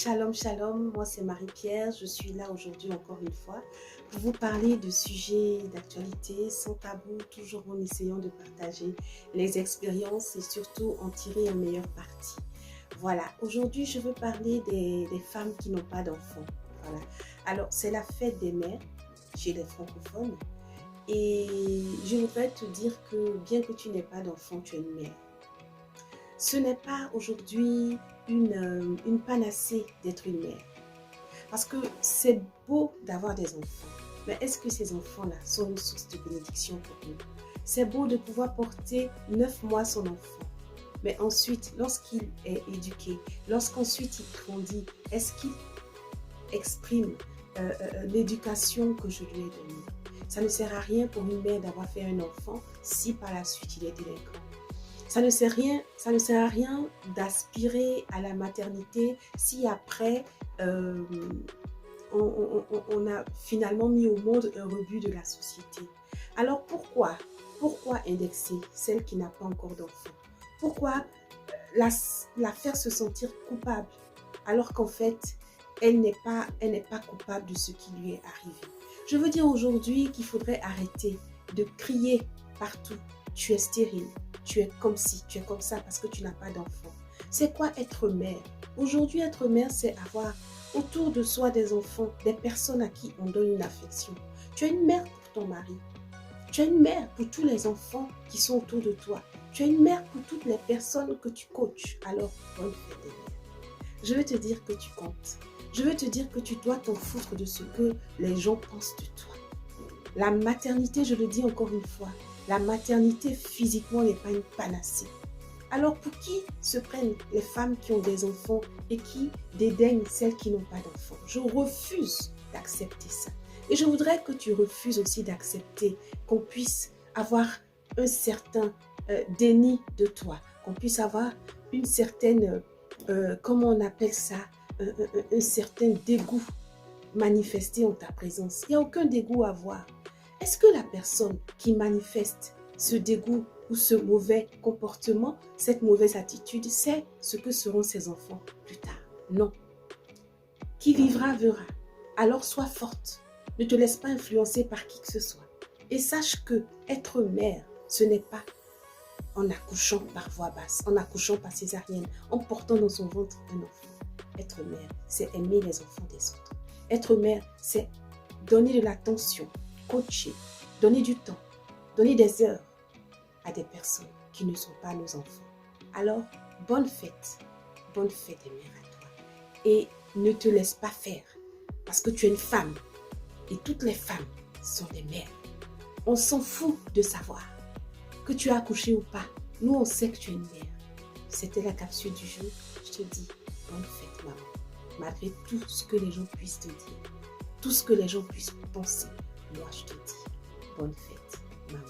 Shalom, shalom, moi c'est Marie-Pierre, je suis là aujourd'hui encore une fois pour vous parler de sujets d'actualité sans tabou, toujours en essayant de partager les expériences et surtout en tirer un meilleur parti. Voilà, aujourd'hui je veux parler des femmes qui n'ont pas d'enfants. Voilà. Alors c'est la fête des mères chez les francophones et je voudrais te dire que bien que tu n'aies pas d'enfant, tu es une mère. Ce n'est pas aujourd'hui une panacée d'être une mère. Parce que c'est beau d'avoir des enfants. Mais est-ce que ces enfants-là sont une source de bénédiction pour nous? C'est beau de pouvoir porter 9 mois son enfant. Mais ensuite, lorsqu'il est éduqué, lorsqu'ensuite il grandit, est-ce qu'il exprime l'éducation que je lui ai donnée? Ça ne sert à rien pour une mère d'avoir fait un enfant si par la suite il est délinquant. Ça ne sert à rien d'aspirer à la maternité si après on a finalement mis au monde un rebut de la société. Alors pourquoi indexer celle qui n'a pas encore d'enfant? Pourquoi la faire se sentir coupable alors qu'en fait elle n'est pas coupable de ce qui lui est arrivé? Je veux dire aujourd'hui qu'il faudrait arrêter de crier partout: tu es stérile, tu es comme ci, tu es comme ça parce que tu n'as pas d'enfant. C'est quoi être mère? Aujourd'hui, être mère, c'est avoir autour de soi des enfants, des personnes à qui on donne une affection. Tu es une mère pour ton mari. Tu es une mère pour tous les enfants qui sont autour de toi. Tu es une mère pour toutes les personnes que tu coaches. Alors, bonne fête des mères. Je veux te dire que tu comptes. Je veux te dire que tu dois t'en foutre de ce que les gens pensent de toi. La maternité, je le dis encore une fois, la maternité physiquement n'est pas une panacée. Alors pour qui se prennent les femmes qui ont des enfants et qui dédaignent celles qui n'ont pas d'enfants? Je refuse d'accepter ça. Et je voudrais que tu refuses aussi d'accepter qu'on puisse avoir un certain déni de toi, qu'on puisse avoir une certaine, comment on appelle ça, un certain dégoût manifesté en ta présence. Il n'y a aucun dégoût à avoir. Est-ce que la personne qui manifeste ce dégoût ou ce mauvais comportement, cette mauvaise attitude, sait ce que seront ses enfants plus tard? Non. Qui vivra verra. Alors sois forte. Ne te laisse pas influencer par qui que ce soit. Et sache que être mère, ce n'est pas en accouchant par voie basse, en accouchant par césarienne, en portant dans son ventre un enfant. Être mère, c'est aimer les enfants des autres. Être mère, c'est donner de l'attention, coacher, donner du temps, donner des heures à des personnes qui ne sont pas nos enfants. Alors, bonne fête des mères à toi. Et ne te laisse pas faire, parce que tu es une femme, et toutes les femmes sont des mères. On s'en fout de savoir que tu as accouché ou pas. Nous, on sait que tu es une mère. C'était la capsule du jour. Je te dis, bonne fête, maman. Malgré tout ce que les gens puissent te dire, tout ce que les gens puissent penser, moi, je te dis, bonne fête, maman.